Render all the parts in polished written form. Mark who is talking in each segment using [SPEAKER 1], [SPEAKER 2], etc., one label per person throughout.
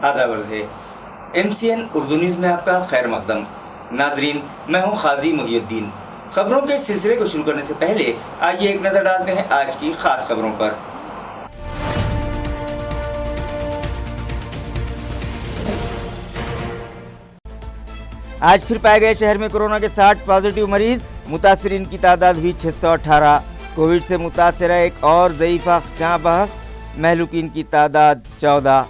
[SPEAKER 1] आदाब अर्ज़ है। MCN उर्दू न्यूज़ में आपका खैर मकदम। नाजरीन, मैं हूं खाजी मुहियुद्दीन। खबरों के सिलसिले को शुरू करने से पहले आइए एक नज़र डालते हैं आज की खास खबरों पर। आज फिर पाए गए शहर में कोरोना के 60 पॉजिटिव मरीज, मुतासरीन की तादाद हुई 618। कोविड से मुतासरा एक और ज़ईफ़ा जाँ, महलूकीन की तादाद 14।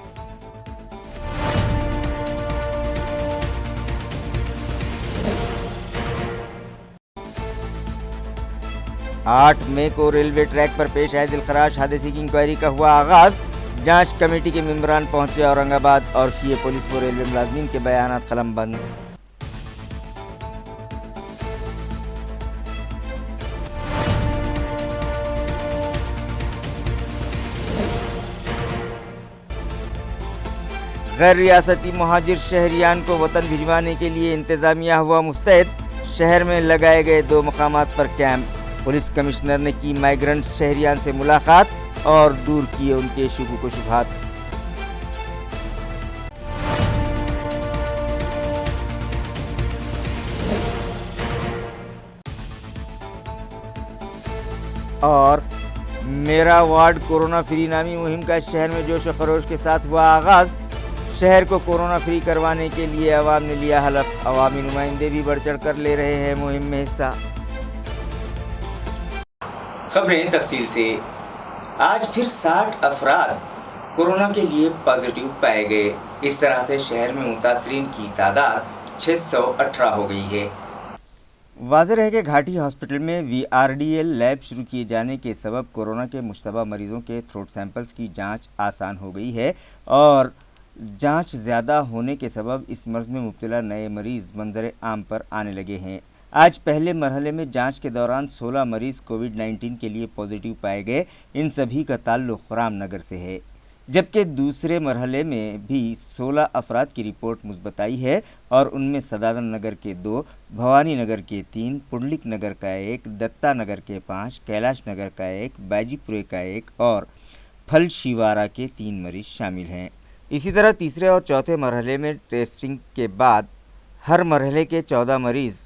[SPEAKER 1] 8 मई को रेलवे ट्रैक पर पेश आए दिलखराश हादसे की इंक्वायरी का हुआ आगाज। जांच कमेटी के मेंबरान पहुंचे औरंगाबाद और किए पुलिस व रेलवे मुलाजमीन के बयानात कलमबंद। गैर रियासती मुहाजिर शहरियान को वतन भिजवाने के लिए इंतजामिया हुआ मुस्तैद। शहर में लगाए गए 2 मकामात पर कैंप। पुलिस कमिश्नर ने की माइग्रेंट शहरियान से मुलाकात और दूर किए उनके शुबुक व शुबहात। और मेरा वार्ड कोरोना फ्री नामी मुहिम का शहर में जोश व खरोश के साथ हुआ आगाज। शहर को कोरोना फ्री करवाने के लिए अवाम ने लिया हलफ। अवामी नुमाइंदे भी बढ़ चढ़ कर ले रहे हैं मुहिम में हिस्सा। खबरें तफसील से। आज फिर 60 अफराद कोरोना के लिए पॉजिटिव पाए गए। इस तरह से शहर में मुतासरीन की तादाद 618 हो गई है। वाज़ेह है कि घाटी हॉस्पिटल में VRDL लैब शुरू किए जाने के सबब कोरोना के मुश्तबा मरीजों के थ्रोट सैंपल्स की जांच आसान हो गई है और जांच ज़्यादा होने के सबब इस मर्ज़ में मुब्तला नए मरीज़ मंजर आम पर आने लगे हैं। आज पहले मरहले में जांच के दौरान 16 मरीज़ कोविड-19 के लिए पॉजिटिव पाए गए। इन सभी का ताल्लुक़ रामनगर से है, जबकि दूसरे मरहले में भी 16 अफराद की रिपोर्ट मुस्बत आई है और उनमें सदानंद नगर के 2, भवानी नगर के 3, पुंडलिक नगर का 1, दत्ता नगर के 5, कैलाश नगर का 1, बाजीपुरे का 1 और फलशिवारा के 3 मरीज़ शामिल हैं। इसी तरह तीसरे और चौथे मरहले में टेस्टिंग के बाद हर मरहले के 14 मरीज़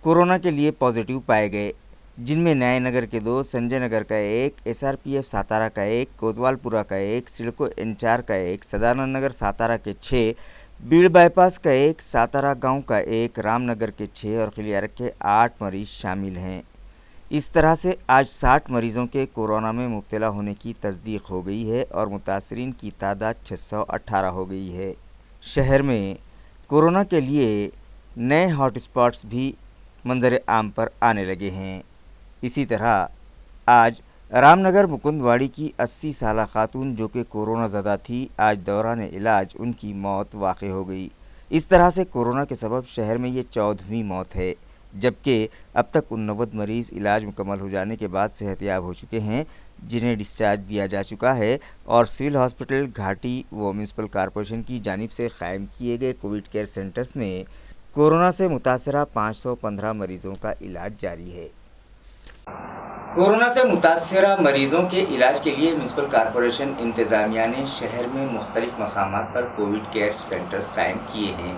[SPEAKER 1] कोरोना के लिए पॉजिटिव पाए गए, जिनमें न्याय नगर के 2, संजय नगर का 1, SRPF सातारा का 1, कोतवालपुरा का 1, सिडको N4 का 1, सदानंद नगर सातारा के 6, बीड़ बाईपास का 1, सातारा गांव का 1, रामनगर के 6 और खलियारक के 8 मरीज़ शामिल हैं। इस तरह से आज 60 मरीज़ों के कोरोना में मुब्तला होने की तस्दीक हो गई है और मुतासरीन की तादाद 618 हो गई है। शहर में कोरोना के लिए नए हॉटस्पॉट्स भी मंजर आम पर आने लगे हैं। इसी तरह आज रामनगर मुकुंदवाड़ी की 80 साला खातून जो कि कोरोना ज़दा थी, आज दौरान इलाज उनकी मौत वाक़ हो गई। इस तरह से कोरोना के सबब शहर में ये 14वीं मौत है, जबकि अब तक 89 मरीज़ इलाज मुकम्मल हो जाने के बाद सेहतयाब हो चुके हैं, जिन्हें डिस्चार्ज दिया जा चुका है और सिविल हॉस्पिटल घाटी व म्यूनसिपल कॉरपोरेशन की जानिब से क़ायम किए गए कोविड केयर सेंटर्स में कोरोना से मुतासरा 515 मरीज़ों का इलाज जारी है। कोरोना से मुतासरा मरीज़ों के इलाज के लिए म्यूनसिपल कॉरपोरेशन इंतज़ामिया ने शहर में मुख्तलिफ मकामात पर कोविड केयर सेंटर्स कायम किए हैं,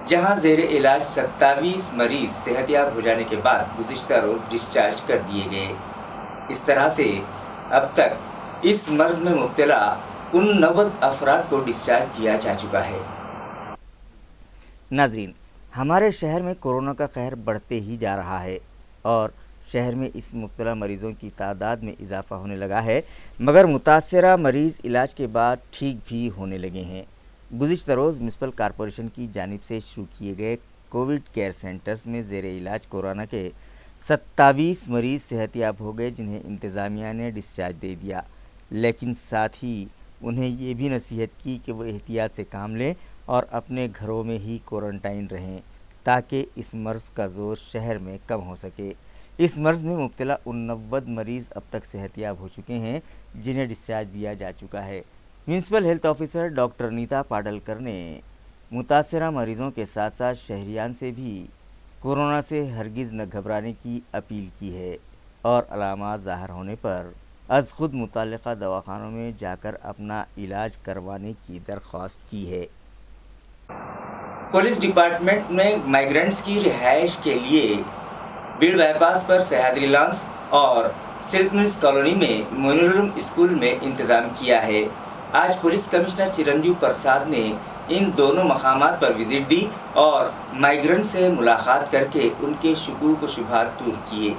[SPEAKER 1] जहां ज़ेर इलाज 27 मरीज़ सेहतयाब हो जाने के बाद गुज़िश्ता रोज़ डिस्चार्ज कर दिए गए। इस तरह से अब तक इस मर्ज़ में मुब्तला 89 अफराद को डिस्चार्ज दिया जा चुका है। नाज़रीन, हमारे शहर में कोरोना का कहर बढ़ते ही जा रहा है और शहर में इस मुब्तला मरीज़ों की तादाद में इजाफ़ा होने लगा है, मगर मुतासरा मरीज़ इलाज के बाद ठीक भी होने लगे हैं। गुज़िश्ता रोज़ म्यूनसिपल कॉरपोरेशन की जानिब से शुरू किए गए कोविड केयर सेंटर्स में ज़ेर इलाज कोरोना के 27 मरीज़ सेहतयाब हो गए, जिन्हें इंतज़ामिया ने डिस्चार्ज दे दिया, लेकिन साथ ही उन्हें ये भी नसीहत की कि वो एहतियात से काम लें और अपने घरों में ही क्वारंटाइन रहें ताकि इस मर्ज़ का ज़ोर शहर में कम हो सके। इस मर्ज़ में मुब्तला 89 मरीज़ अब तक सेहतयाब हो चुके हैं, जिन्हें डिस्चार्ज दिया जा चुका है। Municipal health officer doctor Neeta Padalkar ने मुतासरा मरीज़ों के साथ साथ शहरियान से भी कोरोना से हरगिज़ न घबराने की अपील की है और अलामात ज़ाहिर होने पर अज खुद मुतल्लिका दवाखानों में जाकर अपना इलाज करवाने की दरख्वास्त की है। पुलिस डिपार्टमेंट ने माइग्रेंट्स की रिहाइश के लिए बीड़ बाईपास पर सह्याद्री लॉन्स और सिल्क मिल्स कॉलोनी में मोइनुल स्कूल में इंतजाम किया है। आज पुलिस कमिश्नर चिरंजीव प्रसाद ने इन दोनों मकामात पर विजिट दी और माइग्रेंट से मुलाकात करके उनके शुकूक व शुबहात दूर किए।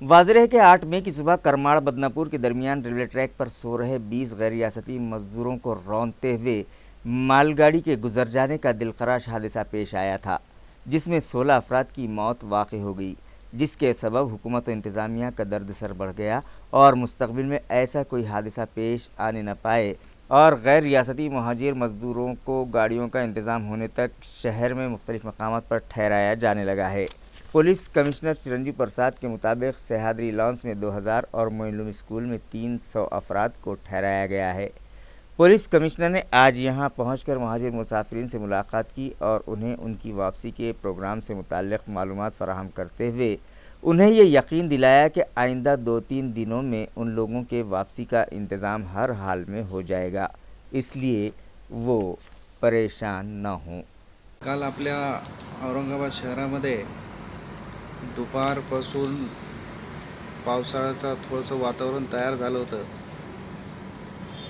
[SPEAKER 1] वाज़ेह है कि 8 मई की सुबह करमाड़ बदनापुर के दरमियान रेलवे ट्रैक पर सो रहे 20 गैर रियासती मजदूरों को रौंदते हुए मालगाड़ी के गुजर जाने का दिलखराश हादसा पेश आया था, जिसमें 16 अफराद की मौत वाक़ई हो गई, जिसके सबब हुकूमत व इंतज़ामिया का दर्द-सर बढ़ गया और मुस्तक़बिल में ऐसा कोई हादसा पेश आने न पाए और गैर रियासती मुहाजिर मजदूरों को गाड़ियों का इंतज़ाम होने तक शहर में मुख्तलिफ़ मकामात पर ठहराया जाने लगा है। पुलिस कमिश्नर चिरंजीव प्रसाद के मुताबिक सह्याद्री लॉन्स में 2000 और मोइनुल स्कूल में 300 अफराद को ठहराया गया है। पुलिस कमिश्नर ने आज यहां पहुंचकर मुहाजिर मुसाफिरीन से मुलाकात की और उन्हें उनकी वापसी के प्रोग्राम से मुताल्लिक़ मालूमात फराहम करते हुए उन्हें ये यकीन दिलाया कि आइंदा 2-3 दिनों में उन लोगों के वापसी का इंतज़ाम हर हाल में हो जाएगा, इसलिए वो परेशान न हों।
[SPEAKER 2] काल आपल्या औरंगाबाद शहरामध्ये दुपारपासून पावसाळ्याचं थोडंसं वातावरण तयार झालं होतं,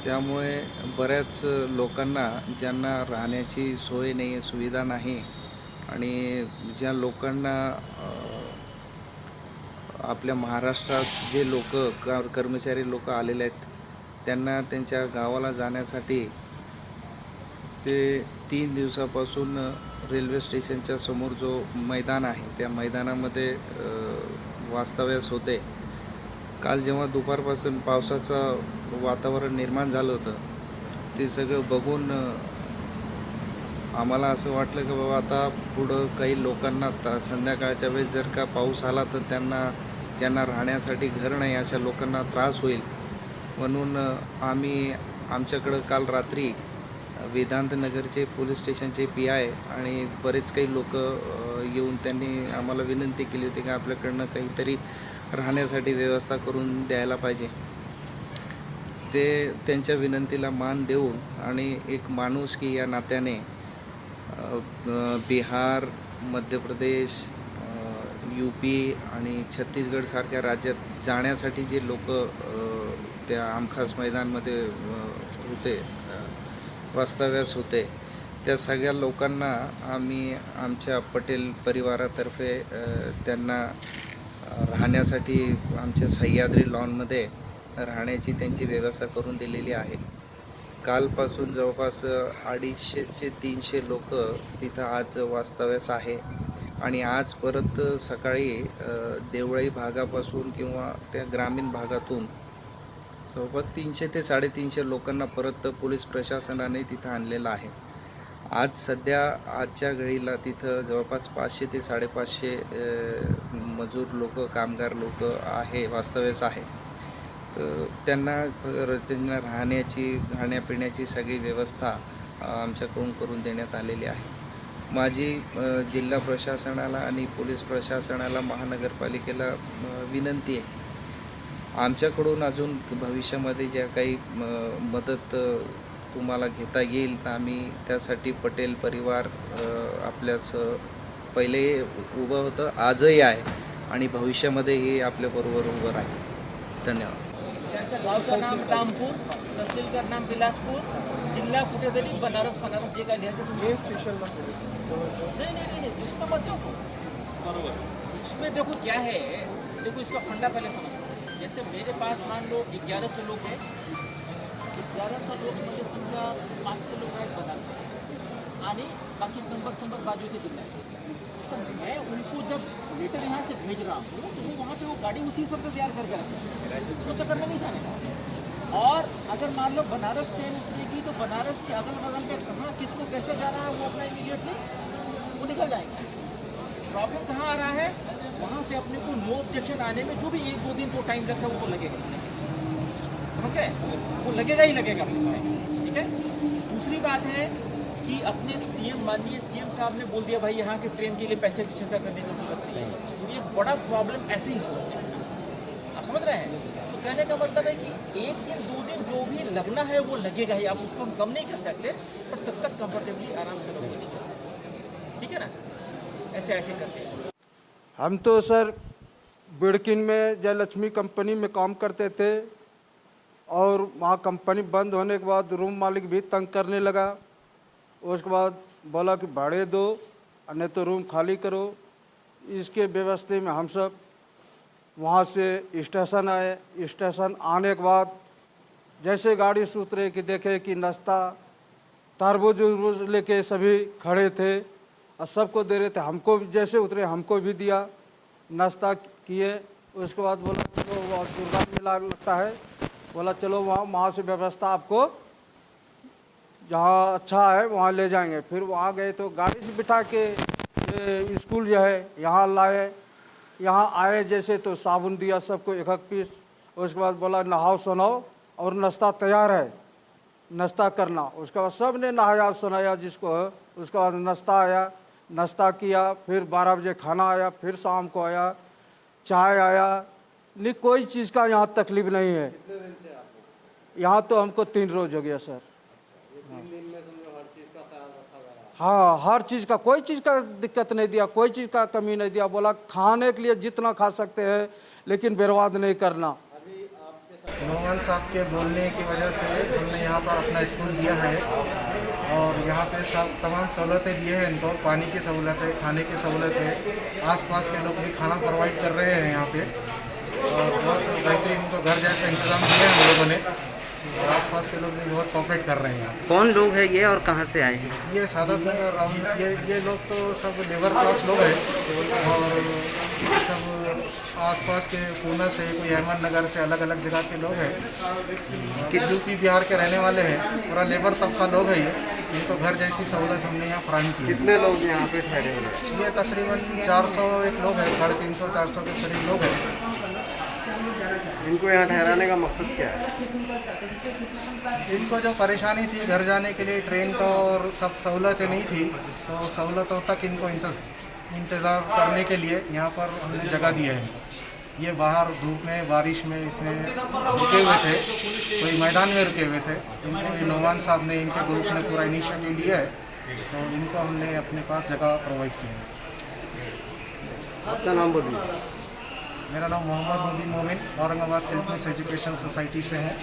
[SPEAKER 2] त्यामुळे बऱ्याच लोकांना ज्यांना राहण्याची सोय नाही आहे, सुविधा नाही आणि ज्या लोकांना आपल्या महाराष्ट्रात जे लोक कर्मचारी लोक आलेले आहेत त्यांना त्यांच्या गावाला जाण्यासाठी ते 3 दिवसापासून रेल्वे स्टेशनच्या समोर जो मैदान आहे त्या मैदानामध्ये वास्तव्यास होते। काल जेव्हा दुपारपासून पावसाचं वातावरण निर्माण झालं होतं ते सगळं बघून आम्हाला असं वाटलं की बाबा आता पुढं काही लोकांना संध्याकाळच्या वेळेस जर का पाऊस आला तर ज्यांना राहण्यासाठी घर नाही अशा लोकांना त्रास होईल, म्हणून आम्ही आमच्याकडं काल रात्री वेदांत नगरचे पोलीस स्टेशनचे PI आणि बरेच काही लोक येऊन त्यांनी आम्हाला विनंती केली होती की आपल्याकडनं काहीतरी राहण्यासाठी व्यवस्था करून द्यायला पाहिजे। ते त्यांच्या विनंतीला मान देऊन आणि एक माणुसकी या नात्याने बिहार, मध्य प्रदेश, UP आणि छत्तीसगड सारख्या राज्यात जाण्यासाठी जे लोक त्या आमखास मैदानमध्ये होते वास्तव्यास होते त्या सगळ्या लोकांना आम्ही आमच्या पटेल परिवारातर्फे त्यांना राहण्यासाठी आमच्या सह्याद्री लॉनमध्ये राहण्याची त्यांची व्यवस्था करून दिलेली आहे। कालपासून जवळपास 250 ते 300 लोक तिथं आज वास्तव्यास आहे आणि आज परत सकाळी देवळाई भागापासून किंवा त्या ग्रामीण भागातून जवळपास 300 ते 350 लोकांना परत पोलीस प्रशासनाने तिथं आणलेलं आहे। आज सध्या आजच्या घडीला तिथं जवळपास 500 ते 550 मजूर लोक, कामगार लोक आहे वास्तव्यास आहे। तर त्यांना राहण्याची, खाण्यापिण्याची सगळी व्यवस्था आमच्याकडून करून देण्यात आलेली आहे। माझी जिल्हा प्रशासनाला आणि पोलीस प्रशासनाला, महानगरपालिकेला विनंती आहे, आमच्याकडून अजून भविष्यामध्ये ज्या काही मदत तुम्हाला घेता येईल तर आम्ही त्यासाठी पटेल परिवार आपल्याच पहिले उभं होतं, आजही आहे आणि भविष्यामध्येही आपल्याबरोबर उभं राहील। धन्यवाद।
[SPEAKER 3] त्यांच्या गावचं नाम रामपूर, तहसीलचं नाम बिलासपूर, जिल्हा कुठेतरी बनारस जे काय लिहायचं तुम्ही स्टेशनला नहीं उसमें मत देखो, बरोबर उसमें देखो क्या है, देखो इसका फंडा पहले समझो। जैसे मेरे पास मान लो 1100 लोग हैं, 1100 लोग म्हणजे समजा 500 लोग आहेत बनारस आणि बाकी संपर्क बाजूचे जिल्हे हैं। तो मैं उनको जब लेटर यहाँ से भेज रहा हूँ तो वो वहाँ पे वो गाड़ी उसी हिसाब से तैयार करके रखते हैं, उसको चक्कर में नहीं जाने का। और अगर मान लो बनारस ट्रेन उतरेगी तो बनारस के अगल बगल में कहाँ किसको कैसे जाना है वो अपना इमीडिएटली वो निकल जाएगा। प्रॉब्लम कहाँ आ रहा है, वहाँ से अपने को नो ऑब्जेक्शन आने में जो भी 1-2 दिन को टाइम लगता है वो तो लगेगा, समझ गए, वो लगेगा ही लगेगा अपने को, ठीक है। दूसरी बात है कि अपने माननीय CM साहब ने बोल दिया भाई यहाँ के ट्रेन के लिए पैसे की चिंता करने की जरूरत नहीं है, ये बड़ा प्रॉब्लम ऐसे ही हो। अब आप समझ रहे हैं? तो कहने का मतलब है कि 1 दिन 2 दिन जो भी लगना है वो लगेगा ही, आप उसको हम कम नहीं कर सकते, पर तब तक कंफर्टेबली आराम से लोग निकल, ठीक है ना? ऐसे ऐसे करते हैं।
[SPEAKER 4] हम तो सर बिड़किन में जयलक्ष्मी कंपनी में काम करते थे और वहाँ कंपनी बंद होने के बाद रूम मालिक भी तंग करने लगा। उसके बाद बोला कि भाड़े दो नहीं तो रूम खाली करो। इसके व्यवस्था में हम सब वहाँ से स्टेशन आए। स्टेशन आने के बाद जैसे गाड़ी से उतरे कि देखे कि नाश्ता तरबूज उरबूज लेके सभी खड़े थे और सबको दे रहे थे। हमको भी जैसे उतरे हमको भी दिया, नाश्ता किए। उसके बाद बोला चलो वहाँ दुर्गा मेला लगता है, बोला चलो वहाँ से व्यवस्था आपको जहाँ अच्छा है वहाँ ले जाएंगे। फिर वहाँ गए तो गाड़ी से बिठा के स्कूल जो है यहाँ लाए। यहाँ आए जैसे तो साबुन दिया सबको 1-1 पीस। उसके बाद बोला नहाओ सुनाओ और नाश्ता तैयार है, नाश्ता करना। उसके बाद सब ने नहाया सुनाया जिसको है। उसके बाद नाश्ता आया, नाश्ता किया। फिर 12 बजे खाना आया, फिर शाम को आया चाय आया। नहीं कोई चीज़ का यहाँ तकलीफ नहीं है। यहाँ तो हमको 3 रोज़ हो गया सर। हाँ हर चीज़ का, कोई चीज़ का दिक्कत नहीं दिया, कोई चीज़ का कमी नहीं दिया। बोला खाने के लिए जितना खा सकते हैं लेकिन बर्बाद नहीं करना।
[SPEAKER 5] नौमान साहब के बोलने की वजह से हमने यहाँ पर अपना स्कूल दिया है और यहाँ पे सब तमाम सहूलतें दिए हैं इनको। पानी की सहूलत है, खाने की सहूलत है, आसपास के लोग भी खाना प्रोवाइड कर रहे हैं यहाँ पे और बहुत बेहतरीन इनको घर जैसा इंतज़ाम दिए हैं हम लोगों ने। और आसपास के लोग भी बहुत कोऑपरेट कर रहे हैं।
[SPEAKER 6] कौन लोग हैं ये और कहाँ से आए हैं?
[SPEAKER 5] ये सादत नगर राउंड ये लोग तो सब लेबर क्लास लोग हैं और ये सब आसपास के पूना से, कोई अहमद नगर से, अलग अलग जगह के लोग हैं कि यूपी बिहार के रहने वाले हैं। पूरा लेबर तबका लोग है ये। इनको घर जैसी सहूलत हमने यहाँ फराहम की है।
[SPEAKER 6] कितने लोग यहाँ पे ठहरे हुए हैं?
[SPEAKER 5] ये तकरीबन 401 लोग हैं, 350-400 के करीब लोग हैं।
[SPEAKER 6] इनको यहाँ ठहराने का मकसद क्या है?
[SPEAKER 5] इनको जो परेशानी थी घर जाने के लिए ट्रेन का और सब सहूलतें नहीं थी, तो सहूलतों तक इनको इंतज़ार करने के लिए यहाँ पर हमने जगह दी है। ये बाहर धूप में बारिश में इसमें रुके हुए थे, कोई मैदान में रुके हुए थे। इनको नौमान साहब ने, इनके ग्रुप ने पूरा इनिशिएटिव लिया है, तो इनको हमने अपने पास जगह प्रोवाइड की है।
[SPEAKER 6] आपका नाम बोलिए।
[SPEAKER 5] मेरा नाम मोहम्मद मुबीन मोमिन, औरंगाबाद सेल्फनेस एजुकेशन सोसाइटी से है।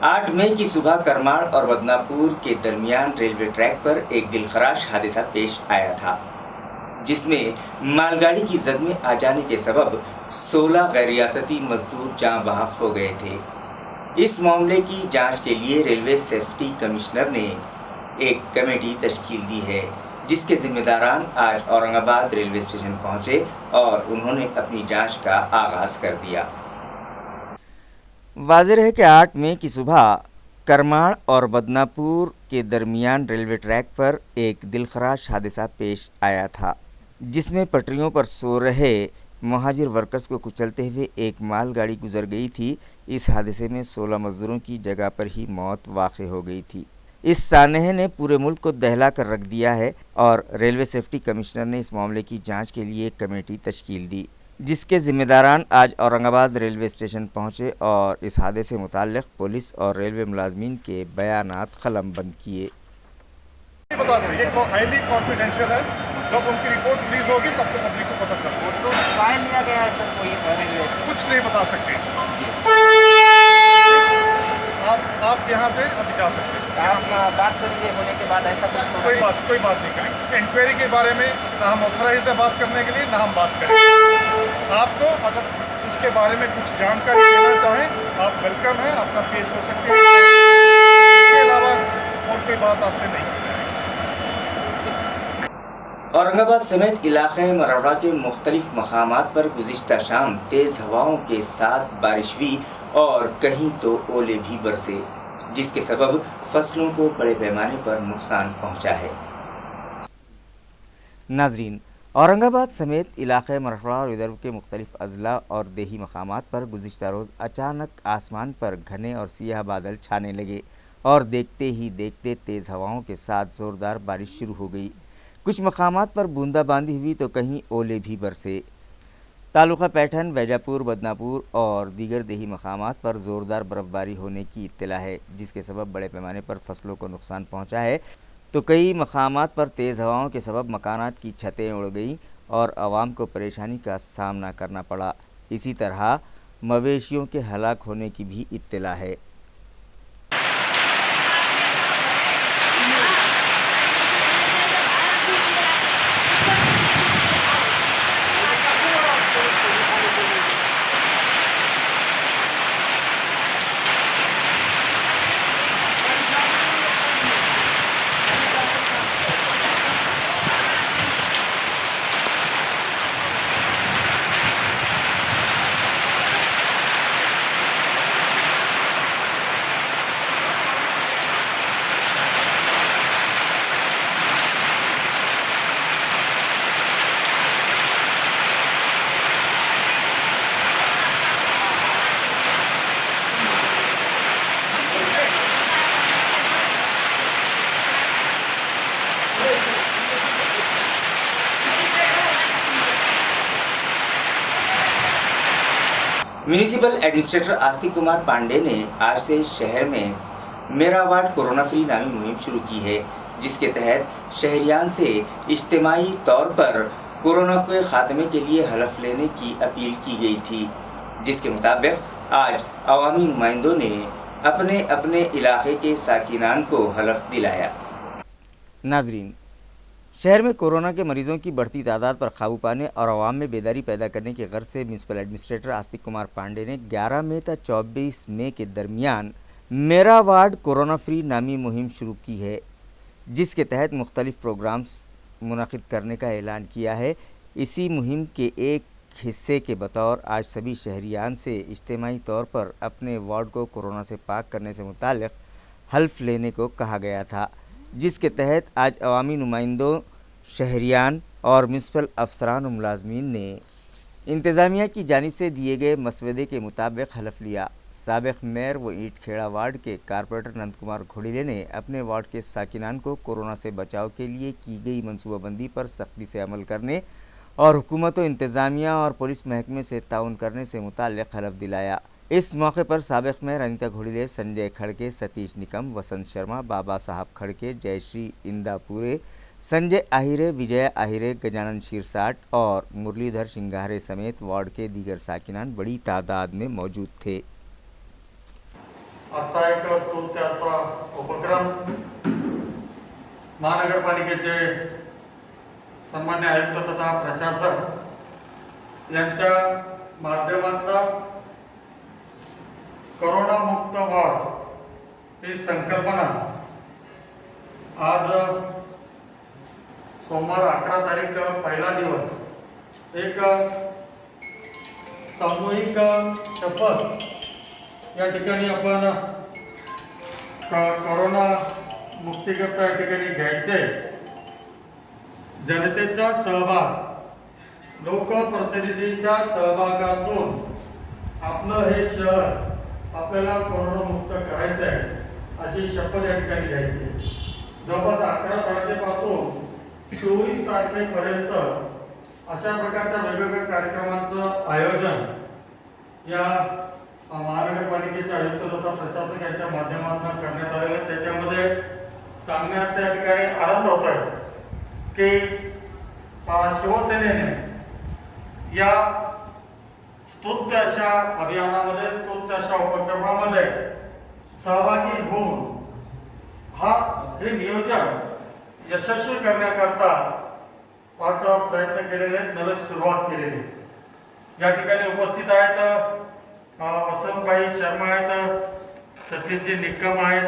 [SPEAKER 1] 8 मई की सुबह करमाड़ और बदनापुर के दरमियान रेलवे ट्रैक पर एक दिलखराश हादसा पेश आया था, जिसमें मालगाड़ी की जद में आ जाने के सबब 16 गैर रियासती मजदूर जाँ बहक हो गए थे। इस मामले की जांच के लिए रेलवे सेफ्टी कमिश्नर ने एक कमेटी तश्कील दी है, जिसके जिम्मेदारान आज औरंगाबाद रेलवे स्टेशन पहुंचे और उन्होंने अपनी जांच का आगाज कर दिया। वाज़ेह है कि 8 मई की सुबह करमाड़ और बदनापुर के दरमियान रेलवे ट्रैक पर एक दिलखराश हादसा पेश आया था, जिसमें पटरियों पर सो रहे मुहाजिर वर्कर्स को कुचलते हुए एक मालगाड़ी गुजर गई थी। इस हादसे में 16 मजदूरों की जगह पर ही मौत वाक़ई हो गई थी। इस सानहे ने पूरे मुल्क को दहला कर रख दिया है और रेलवे सेफ्टी कमिश्नर ने इस मामले की जांच के लिए एक कमेटी तश्कील दी, जिसके जिम्मेदारान आज औरंगाबाद रेलवे स्टेशन पहुंचे और इस हादसे से मुताल्लिक़ पुलिस और रेलवे मुलाजमीन के बयानात कलमबंद किए।
[SPEAKER 7] बता सकते, ये हाईली कॉन्फिडेंशियल है। जब उनकी रिपोर्ट रिलीज होगी सबको पब्लिक को पता चलेगा।
[SPEAKER 3] तो ट्रायल लिया गया है सर, कोई
[SPEAKER 7] कुछ नहीं बता सकते। आप यहाँ से अभी जा सकते हैं।
[SPEAKER 3] आप बात करेंगे होने के बाद ऐसा
[SPEAKER 7] कोई बात नहीं करेंगे। इंक्वायरी के बारे में ना हम ऑथराइज्ड है बात करने के लिए, ना हम बात करेंगे। आपको अगर इसके बारे में कुछ जानकारी देना चाहें आप वेलकम हैं, अपना पेश हो सकते हैं। इसके अलावा और कोई बात आपसे नहीं की जाएगी।
[SPEAKER 1] औरंगाबाद समेत इलाके मरौड़ा के मुख्तलिफ मकामात पर गुज़िश्ता शाम तेज़ हवाओं के साथ बारिश हुई और कहीं तो ओले भी बरसे, जिसके सबब फसलों को बड़े पैमाने पर नुकसान पहुंचा है। नाजरीन, औरंगाबाद समेत इलाके मरौड़ा और विदर्भ के मुख्तलिफ अजला और देही मकामात पर गुज़िश्ता रोज़ अचानक आसमान पर घने और सियाह बादल छाने लगे और देखते ही देखते तेज़ हवाओं के साथ ज़ोरदार बारिश शुरू हो गई। कुछ मकामात पर बूंदाबांदी हुई तो कहीं ओले भी बरसे। तालुका पैठन, वैजापुर, बदनापुर और दीगर देही मकामात पर ज़ोरदार बर्फबारी होने की इत्तला है, जिसके सबब बड़े पैमाने पर फसलों को नुकसान पहुंचा है। तो कई मकामात पर तेज़ हवाओं के सबब मकानात की छतें उड़ गईं और आवाम को परेशानी का सामना करना पड़ा। इसी तरह मवेशियों के हलाक होने की भी इत्तला है। म्यूनिसिपल एडमिनिस्ट्रेटर आस्तिक कुमार पांडे ने आज से शहर में मेरा वार्ड कोरोना फ्री नामी मुहिम शुरू की है, जिसके तहत शहरियान से इज्तिमाई तौर पर कोरोना के खात्मे के लिए हलफ लेने की अपील की गई थी, जिसके मुताबिक आज अवामी नुमाइंदों ने अपने अपने इलाके के साकिनान को हलफ दिलाया। नाजरीन, शहर में कोरोना के मरीजों की बढ़ती तादाद पर काबू पाने और आवाम में बेदारी पैदा करने की गर्ज से म्यूनसिपल एडमिनिस्ट्रेटर आस्तिक कुमार पांडे ने 11 मई से 24 मई के दरमियान मेरा वार्ड कोरोना फ्री नामी मुहिम शुरू की है, जिसके तहत मुख्तलिफ प्रोग्राम्स मुनक़िद करने का ऐलान किया है। इसी मुहिम के एक हिस्से के बतौर आज सभी शहरियान से इज्तिमाई तौर पर अपने वार्ड को कोरोना से पाक करने से मुताल्लिक़ हल्फ लेने को कहा गया था, जिसके तहत आज अवामी नुमाइंदों, शहरियान और म्यूनसिपल अफसरान और मुलाजमीन ने इंतज़ामिया की जानिब से दिए गए मसवदे के मुताबिक हलफ लिया। साबिक़ मेयर व ईंट खेड़ा वार्ड के कारपोरेटर नंद कुमार घोड़िले ने अपने वार्ड के साकिनान को कोरोना से बचाव के लिए की गई मनसूबाबंदी पर सख्ती से अमल करने और हुकूमत व इंतज़ामिया और पुलिस महकमे से ताउन करने से मुताल्लिक़ हलफ दिलाया। इस मौके पर साबिक़ मेयर अनीता घोड़िले, संजय खड़के, सतीश निकम, वसंत शर्मा, बाबा साहब खड़के, जयश्री इंदापुरे, संजय आहिरे, विजय आहिरे, गजानन शीरसाट और मुरलीधर सिंगारे समेत वार्ड के दीगर साकिनान बड़ी तादाद में मौजूद थे।
[SPEAKER 8] आजचा एक स्तुत्य असा उपक्रम महानगरपालिकेचे सन्मान्य आयुक्त तथा प्रशासक यांच्या माध्यमातून कोरोना मुक्त वार्ड ही संकल्पना आज सोमवार 11 तारीख पहिला दिवस एक सामूहिक शपथ या ठिकाणी आपण कोरोना मुक्तीकरता या ठिकाणी घ्यायचे। जनतेचा सहभाग, लोकप्रतिनिधींच्या सहभागातून आपलं हे शहर आपल्याला कोरोना मुक्त करायचं आहे अशी शपथ या ठिकाणी घ्यायची। जवळपास 11 तारखेपासून 24 तारखेपर्यंत अशा प्रकारच्या वेगवेगळ्या कार्यक्रमांचं आयोजन या महानगरपालिकेच्या आयुक्त तथा प्रशासक यांच्या माध्यमातून करण्यात आलेलं आहे। त्याच्यामध्ये सांगण्याचा या ठिकाणी आनंद होत आहे की शिवसेनेने या स्तुत्य अशा अभियानामध्ये, स्तुत्य अशा उपक्रमामध्ये सहभागी होऊन हे नियोजन यशस्वी करण्याकरता प्रयत्न केलेले आहेत, नवे सुरुवात केलेली। या ठिकाणी उपस्थित आहेत वसंतभाई शर्मा आहेत, सतीशजी निकम आहेत,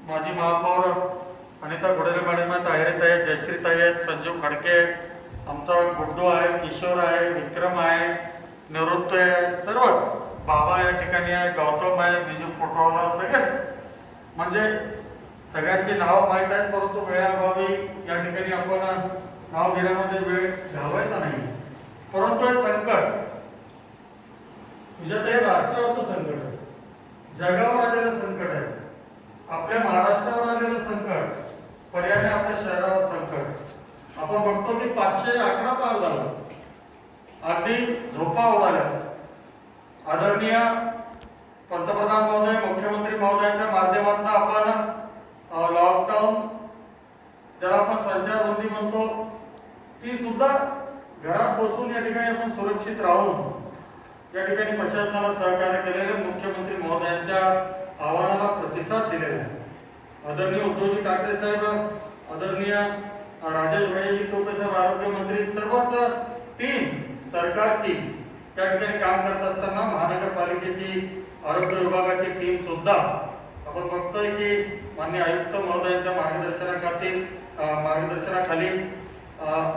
[SPEAKER 8] माजी महापौर अनिता घोड़िले मॅडम आहेत, आहिरेताई आहेत, जयश्रीताई आहेत, संजीव खडके, आमचा गुड्डू आहे, किशोर आहे, विक्रम आहे, निवृत्त आहे, सर्व बाबा या ठिकाणी आहे, गौतम आहे, बिजू पोटवाला, सगळेच म्हणजे सगळ्यांची नावं माहीत आहेत, परंतु वेळाभावी या ठिकाणी आपण नाव घेण्यामध्ये वेळ घालवायचा नाही। परंतु हे संकट म्हणजे ते राष्ट्रावरचं संकट आहे, जगावर आलेलं संकट आहे, आपल्या महाराष्ट्रावर आलेलं संकट, पर्यायाने आपल्या शहरावर संकट। आपण बघतो की 500 आकडा पार झाला, अगदी झोपा उडाल्या. आदरणीय पंतप्रधान महोदय, मुख्यमंत्री महोदयांच्या माध्यमातून आपण लॉकडाऊन, ज्याला आपण संचारबंदी म्हणतो, ती सुद्धा घरात बसून या ठिकाणी आपण सुरक्षित राहून या ठिकाणी प्रशासनाला सहकार्य केलेले मुख्यमंत्री महोदयांच्या आवाहनाला प्रतिसाद दिलेला आहे. आदरणीय उद्धवजी ठाकरे साहेब, आदरणीय राजेश भाई टोपे साहेब, आरोग्यमंत्री, सर्वच टीम सरकारची त्या ठिकाणी काम करत असताना महानगरपालिकेची आरोग्य विभागाची टीम सुद्धा आपण बघतोय की माननीय आयुक्त महोदयांच्या मार्गदर्शनाखाली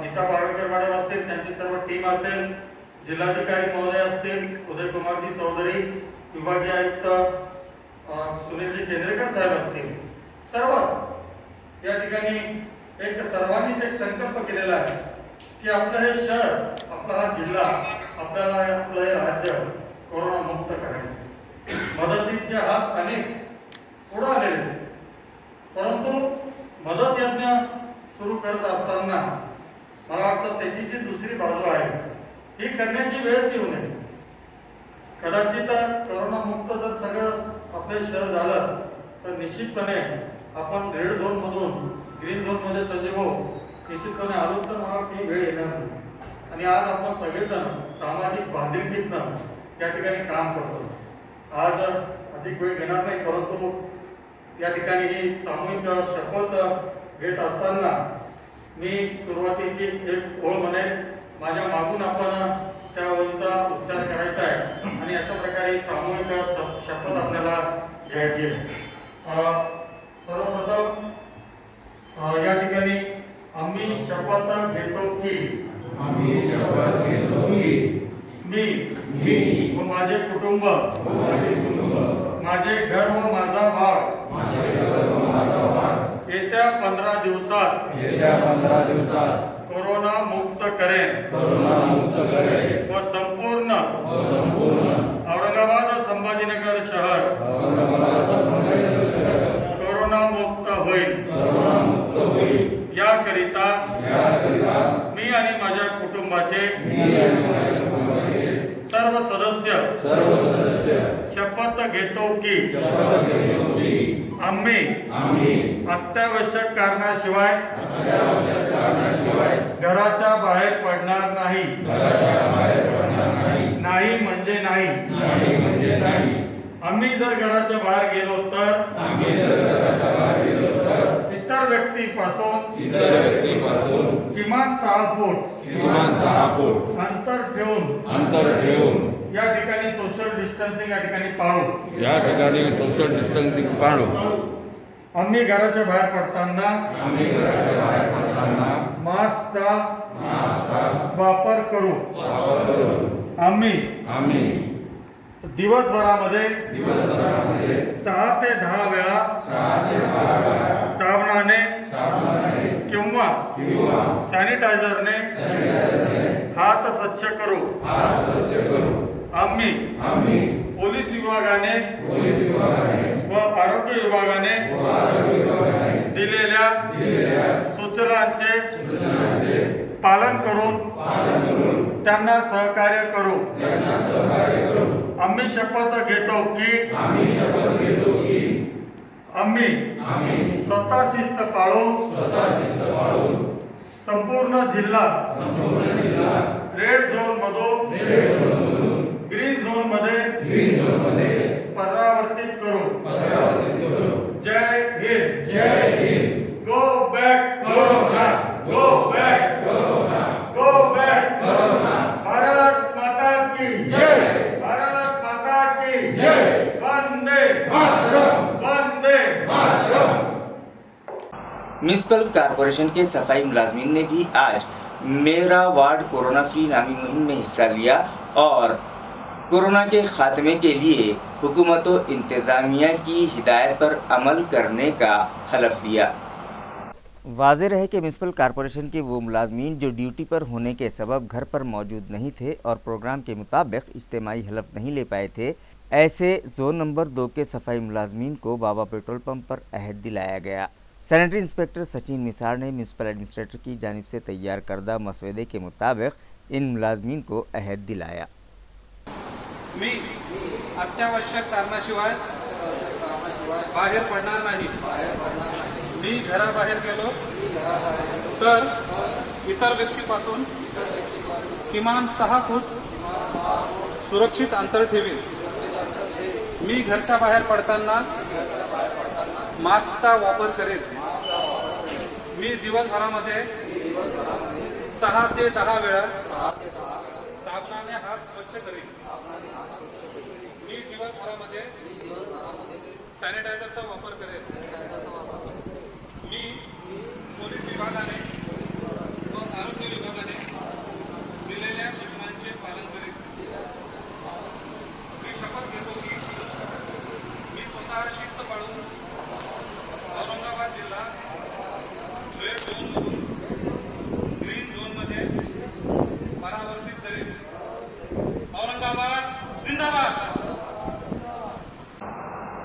[SPEAKER 8] नीता पाडळकर मॅडम असतील, त्यांची सर्व टीम असेल, जिल्हाधिकारी महोदय असतील, उदयकुमारजी चौधरी, विभागीय आयुक्त सुनीलजी केंद्रेकर साहेब असतील, सर्व या ठिकाणी सर्वांनीच एक संकल्प केलेला आहे की आपलं हे शहर, आपला हा जिल्हा, आपल्याला आपलं हे राज्य कोरोना मुक्त करायचं. मदतीचे हात अनेक पुढे आलेले, परंतु मदत यज्ञ सुरू करत असताना मला वाटतं त्याची जी दुसरी बाजू आहे ही करण्याची वेळच येऊ नये. कदाचित कोरोना मुक्त जर सगळं आपले शहर झालं तर निश्चितपणे आपण रेड झोन मधून ग्रीन झोन मध्ये सजीव निश्चितपणे आलो तर मला ती वेळ येणार नाही. आणि आज आपण सगळेजण सामाजिक बांधिलकीतनं या ठिकाणी काम करतो. आज अधिक वेळ घेणार नाही, परंतु या ठिकाणी ही सामूहिक शपथ घेत असताना मी सुरुवातीची एक ओळ म्हणेन, माझ्या मागून आपण त्या ओळीचा उच्चार करायचा आहे आणि अशा प्रकारे सामूहिक शपथ आपल्याला घ्यायची आहे. सर्वप्रथम या ठिकाणी आम्ही शपथ घेतो की मी व माझे कुटुंब, माझे घर व माझा भाग येत्या 15 दिवसात कोरोना मुक्त करेन व संपूर्ण औरंगाबाद संभाजीनगर शहर कोरोना मुक्त होईल. याकरिता मी आणि माझ्या कुटुंबाचे सर्व सदस्य शपथ घेतो की आम्ही अत्यावश्यक कारणाशिवाय घराच्या बाहेर पडणार नाही. नाही म्हणजे नाही. आम्ही जर घराच्या बाहेर गेलो तर इतर व्यक्तीपासून किमान 6 फूट अंतर ठेवून या ठिकाणी सोशल डिस्टन्सिंग या ठिकाणी पाळू. आम्ही घराच्या बाहेर पडताना मास्कचा वापर करू. आम्ही दिवसभरामध्ये 6 ते 10 वेळा साबणाने किंवा सॅनिटायझरने हात स्वच्छ करू. आम्ही पोलीस विभागाने व आरोग्य विभागाने दिलेल्या सूचनांचे पालन करून त्यांना सहकार्य करू. आम्ही शपथ घेतो की आम्ही स्वतः शिस्त पाळून संपूर्ण जिल्हा रेड झोन मधून ग्रीन झोन मध्ये परावर्तित करू. जय हिंद. Go back corona. Bharat Mata की जय. वंदे
[SPEAKER 1] म्यूनिसिपल कॉरपोरेशन के सफाई मुलाजमीन ने भी आज मेरा वार्ड कोरोना फ्री नामी मुहिम में हिस्सा लिया और कोरोना के खात्मे के लिए हुकूमत व इंतज़ामिया की हिदायत पर अमल करने का हलफ लिया। वाज़े रहे कि म्यूनिसिपल कॉरपोरेशन के वो मुलाजमीन जो ड्यूटी पर होने के सबब घर पर मौजूद नहीं थे और प्रोग्राम के मुताबिक इज्तिमाई हलफ नहीं ले पाए थे, ऐसे जोन नंबर 2 के सफाई मुलाजमीन को बाबा पेट्रोल पंप पर अहद दिलाया गया। सैनिटरी इंस्पेक्टर सचिन मिसार ने म्यूनिसिपल एडमिनिस्ट्रेटर की जानिब से तैयार करदा मसवदे के मुताबिक इन मुलाजमीन को अहद दिलाया।
[SPEAKER 9] मी अत्यावश्यक कारणाशिवाय बाहेर पडणार नाही. मी घराबाहेर गेलो तर इतर व्यक्तीपासून किमान 6 फूट सुरक्षित अंतर ठेवीन. मी घरच्या बाहेर पडताना मास्कचा वापर करेन. मी दिवसभरामध्ये 6 ते 10 वेळा साबणाने हात स्वच्छ करेन. मी दिवसभरामध्ये सॅनिटायझरचा वापर करेन. मी पोलीस विभागाने व आरोग्य विभागाने दिलेल्या सूचनांचे पालन करेन. मी शपथ घेतो की मी स्वतः शिस्त पाळून औरंगाबाद जिल्हा रेड झोनमधून ग्रीन झोनमध्ये परावर्तित करेन. औरंगाबाद जिंदाबाद.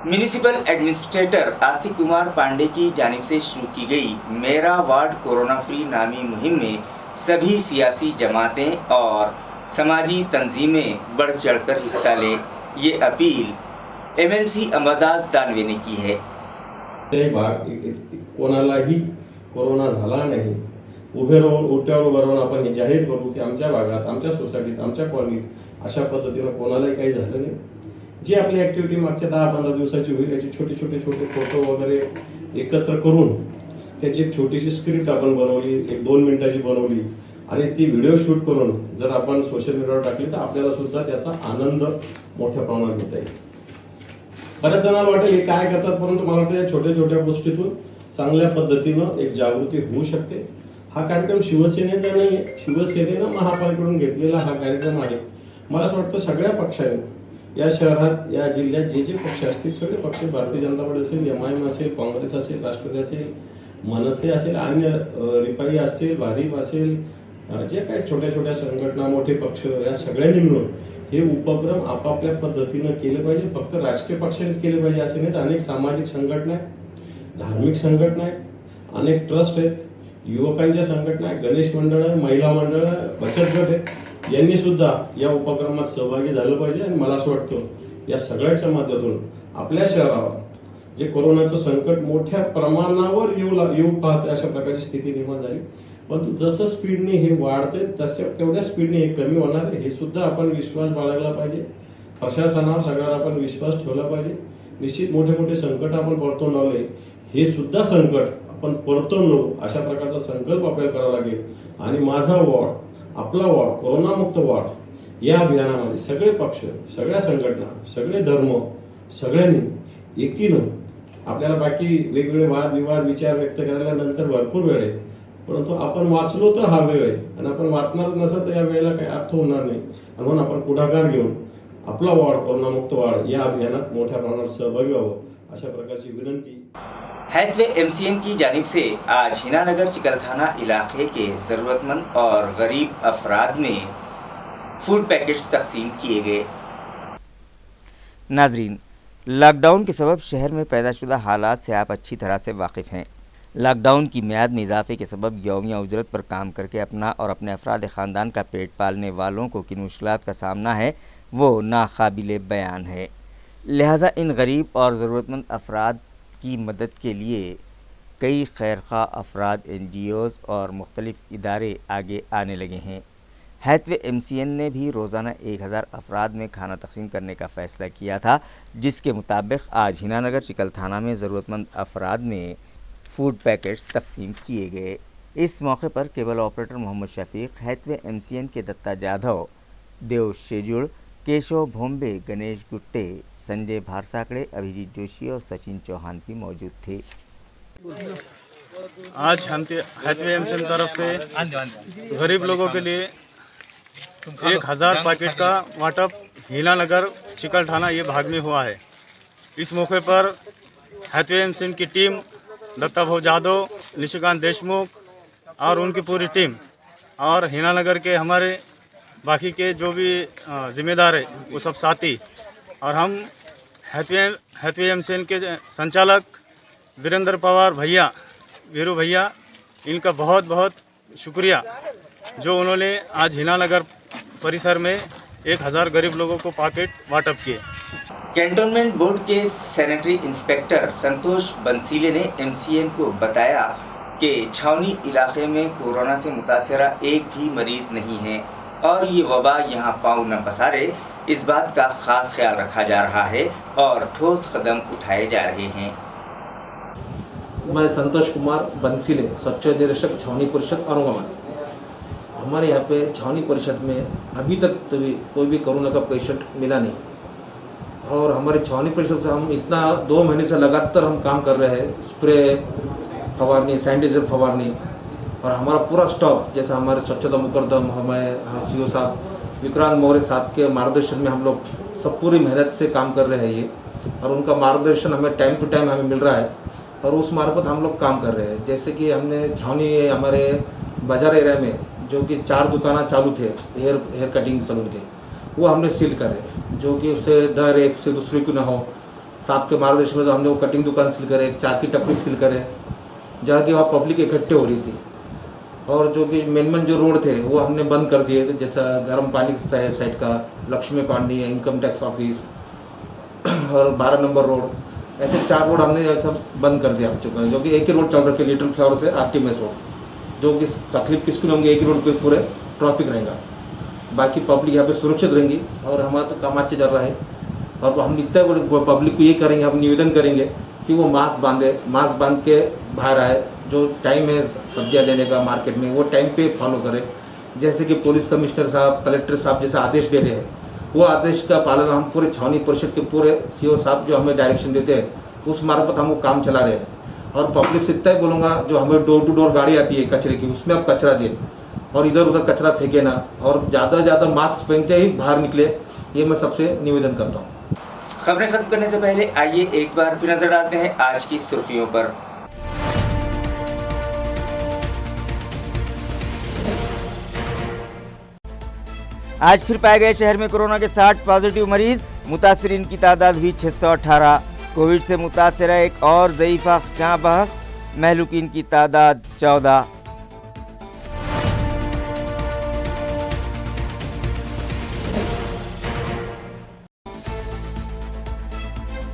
[SPEAKER 1] म्यूनिसिपल एडमिनिस्ट्रेटर आस्तिक कुमार पांडे की जानिब से शुरू की गई मेरा वार्ड कोरोना फ्री नामी मुहिम में सभी सियासी जमातें और समाजी तंजीमें बढ़ चढ़कर हिस्सा लें, ये अपील एमएलसी अंबादास दानवे ने की है.
[SPEAKER 10] कोणालाही कोरोना झाला नाही, उभे राहून उट्यावर उभं राहून आपण हे जाहीर करू की आमच्या भागात, आमच्या सोसायटीत, आमच्या कॉलनीत अशा पद्धतीनं कोणालाही काही झालं नाही. जी आपली ऍक्टिव्हिटी मागच्या 10-15 दिवसाची होईल याची छोटे फोटो वगैरे एकत्र करून त्याची एक छोटीशी स्क्रिप्ट आपण बनवली, 1-2 मिनिटाची बनवली आणि ती व्हिडिओ शूट करून जर आपण सोशल मीडियावर टाकली तर आपल्याला सुद्धा त्याचा आनंद मोठ्या प्रमाणात घेता येईल. बऱ्याच जणांना वाटेल हे काय करतात, परंतु मला वाटतं या छोट्या गोष्टीतून चांगल्या पद्धतीनं एक जागृती होऊ शकते. हा कार्यक्रम शिवसेनेचा नाही आहे, शिवसेनेनं महापालिकेकडून घेतलेला हा कार्यक्रम आहे. मला असं वाटतं सगळ्या पक्षांनी या शहरात, या जिल्ह्यात जे पक्ष असतील सगळे पक्ष, भारतीय जनता पार्टी असेल, MIM असेल, काँग्रेस असेल, राष्ट्रवादी असेल, मनसे असेल, अन्य रिपाई असेल, भारिप असेल, जे काही छोट्या संघटना, मोठे पक्ष, या सगळ्यांनी मिळून हे उपक्रम आपापल्या पद्धतीनं केले पाहिजे. फक्त राजकीय पक्षांनीच केले पाहिजे असे नाहीत. अनेक सामाजिक संघटना आहेत, धार्मिक संघटना आहेत, अनेक ट्रस्ट आहेत, युवकांच्या संघटना आहेत, गणेश मंडळ, महिला मंडळ, बचत गट आहेत. यांनी सुद्धा या उपक्रमात सहभागी झालं पाहिजे. आणि मला असं वाटतं या सगळ्याच्या माध्यमातून आपल्या शहरावर जे कोरोनाचं संकट मोठ्या प्रमाणावर येऊ पाहते अशा प्रकारची स्थिती निर्माण झाली, परंतु जसं स्पीडने हे वाढते तेवढ्या स्पीडने हे कमी होणार आहे. हे सुद्धा आपण विश्वास बाळगला पाहिजे. प्रशासनावर सगळ्याला आपण विश्वास ठेवला पाहिजे. निश्चित मोठे संकट आपण परतून लावले, हे सुद्धा संकट आपण परतून लावू अशा प्रकारचा संकल्प आपल्याला करावा लागेल. आणि माझा वॉर्ड, आपला वॉर्ड, कोरोनामुक्त वॉर्ड या अभियानामध्ये सगळे पक्ष, सगळ्या संघटना, सगळे धर्म, सगळ्यांनी एकीनं आपल्याला बाकी वेगवेगळे वादविवाद विचार व्यक्त करायला नंतर भरपूर वेळ आहे, परंतु आपण वाचलो तर हा वेळ आहे आणि आपण वाचणार नसेल तर या वेळेला काही अर्थ होणार नाही. म्हणून आपण पुढाकार घेऊन आपला वॉर्ड, कोरोनामुक्त वॉर्ड या अभियानात मोठ्या प्रमाणात सहभागी व्हावं अशा प्रकारची विनंती.
[SPEAKER 1] हैथवे MCN की जानिब से आज हिनानगर चिकलथाना इलाके के ज़रूरतमंद और गरीब अफराद में फूड पैकेट्स तकसीम किए गए. नाजरीन, लॉकडाउन के सबब शहर में पैदाशुदा हालात से आप अच्छी तरह से वाकिफ़ हैं. लॉकडाउन की मियाद में इजाफे के सबब यौमिया उजरत पर काम करके अपना और अपने अफराद ख़ानदान का पेट पालने वालों को किन मुश्किलात का सामना है वो नाकाबिले बयान है. लिहाजा इन गरीब और ज़रूरतमंद अफराद की मदद के लिए कई खैरखा अफराद, NGOs और मुख्तलिफ इदारे आगे आने लगे हैं. हैथवे MCN ने भी रोज़ाना 1000 अफराद में खाना तकसीम करने का फ़ैसला किया था, जिसके मुताबिक आज हिनानगर चिकलथाना में ज़रूरतमंद अफराद में फ़ूड पैकेट्स तकसीम किए गए. इस मौके पर cable operator Mohammed Shafiq, Hathway MCN के दत्ता जाधव, देव शेजुड़, केशव भोंबे, गणेश गुट्टे, संजय भारसाकड़े, अभिजीत जोशी और सचिन चौहान भी मौजूद थे.
[SPEAKER 9] आज हम हैथवे MCN तरफ से गरीब लोगों के लिए 1000 पैकेट का वाटप हीनानगर चिकलठाना ये भाग में हुआ है. इस मौके पर हैथवे MCN की टीम, दत्ता भाऊ जादव, निशिकांत देशमुख और उनकी पूरी टीम और हीनानगर के हमारे बाकी के जो भी जिम्मेदार है वो सब साथी और हम हैथवे MCN के संचालक वीरेंद्र पवार भैया, वीरू भैया, इनका बहुत बहुत शुक्रिया जो उन्होंने आज हीनानगर परिसर में 1000 गरीब लोगों को पैकेट वाटप किए।
[SPEAKER 1] कैंटोनमेंट बोर्ड के सैनिटरी इंस्पेक्टर संतोष बंसीले ने MCN को बताया कि छावनी इलाके में कोरोना से मुतासरा एक भी मरीज नहीं है और ये वबा यहाँ पाँव न पसारे, इस बात का खास ख्याल रखा जा रहा है और ठोस कदम उठाए जा रहे हैं।
[SPEAKER 11] मैं संतोष कुमार बंसीले, स्वच्छ निरीक्षक छावनी परिषद औरंगाबाद। हमारे यहाँ पे छावनी परिषद में अभी तक तो कोई भी कोरोना का पेशेंट मिला नहीं और हमारे छावनी परिषद से हम इतना 2 महीने से लगातार हम काम कर रहे हैं, स्प्रे फवारनी, सैनिटाइजर फवारनी, और हमारा पूरा स्टाफ जैसे हमारे स्वच्छता मुकर्दम, हमारे CO साहब विक्रांत मौर्य साहब के मार्गदर्शन में हम लोग सब पूरी मेहनत से काम कर रहे हैं ये, और उनका मार्गदर्शन हमें टाइम टू टाइम हमें मिल रहा है और उस मार्फत हम लोग काम कर रहे हैं। जैसे कि हमने छावनी हमारे बाजार एरिया में जो कि 4 दुकाना चालू थे हेयर कटिंग सलून के, वो हमने सील करे, जो कि उससे दर एक से दूसरे को ना हो। साहब के मार्गदर्शन में तो हमने वो कटिंग दुकान सील करे, चाय की टपरी सील करे, जहाँ की वहाँ पब्लिक इकट्ठे हो रही थी, और जो कि मेन जो रोड थे वो हमने बंद कर दिए, जैसा गर्म पानी साइड का लक्ष्मी पांडी, इनकम टैक्स ऑफिस और 12 नंबर रोड, ऐसे 4 रोड हमने ऐसा बंद कर दिया चुका है, जो कि एक ही रोड चल रहा है लिटिल फ्लावर से RTMS रोड, जो कि तकलीफ किसको नहीं होंगे, एक ही रोड पे पूरे ट्रैफिक रहेगा, बाकी पब्लिक यहाँ पे सुरक्षित रहेंगी और हमारा तो काम अच्छे चल रहा है। और हम इतना पब्लिक को ये करेंगे, हम निवेदन करेंगे कि वो मास्क बांध के बाहर आए, जो टाइम है सब्जियाँ लेने का मार्केट में वो टाइम पे फॉलो करें। जैसे कि पुलिस कमिश्नर साहब, कलेक्टर साहब जैसे आदेश दे रहे हैं, वो आदेश का पालन हम पूरे छावनी परिषद के पूरे CO साहब जो हमें डायरेक्शन देते हैं उस मार्फत हम वो काम चला रहे हैं। और पब्लिक से इतना ही बोलूँगा, जो हमें डोर टू डोर गाड़ी आती है कचरे की, उसमें आप कचरा दें और इधर उधर कचरा फेंके ना, और ज़्यादा से ज़्यादा मास्क पहनते ही बाहर निकले, ये मैं सबसे निवेदन करता हूँ।
[SPEAKER 1] खबरें खत्म करने से पहले आइए एक बार फिर नजर डालते हैं आज की सुर्खियों पर। आज फिर पाए गए शहर में कोरोना के 60 पॉजिटिव मरीज, मुतासरीन की तादाद हुई 618। कोविड से मुतासरा एक और ज़ईफ़ा चाबह, महलूकीन की तादाद 14।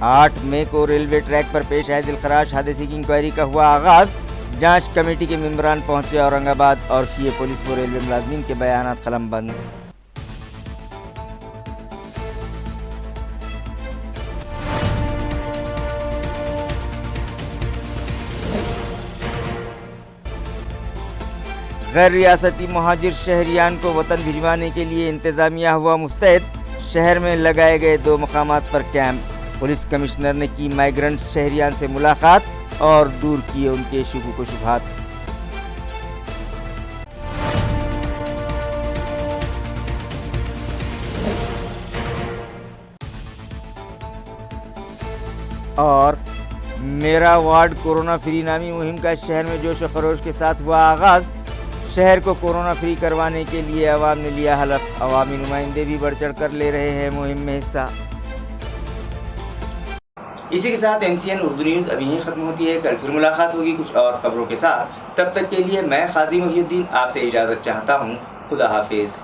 [SPEAKER 1] आठ मई को रेलवे ट्रैक पर पेश आए दिलखराश हादसे की इंक्वायरी का हुआ आगाज। जांच कमेटी के मेंबरान पहुंचे औरंगाबाद और किए पुलिस व रेलवे मुलाजमीन के बयानात कलमबंद। गैर रियासती मुहाजिर शहरियान को वतन भिजवाने के लिए इंतजामिया हुआ मुस्तैद। शहर में लगाए गए 2 मकामात पर कैंप। पुलिस कमिश्नर ने की माइग्रेंट शहरियान से मुलाकात और दूर किए उनके शुबुक व शुबहात। और मेरा वार्ड कोरोना फ्री नामी मुहिम का शहर में जोश व खरोश के साथ हुआ आगाज। शहर को कोरोना फ्री करवाने के लिए अवाम ने लिया हलफ। अवामी नुमाइंदे भी बढ़ चढ़ कर ले रहे हैं मुहिम में हिस्सा। इसी के साथ MCN उर्दू न्यूज़ अभी यहीं खत्म होती है। कल फिर मुलाकात होगी कुछ और खबरों के साथ। तब तक के लिए मैं काजी मोहिउद्दीन आपसे इजाज़त चाहता हूँ। खुदा हाफिज़।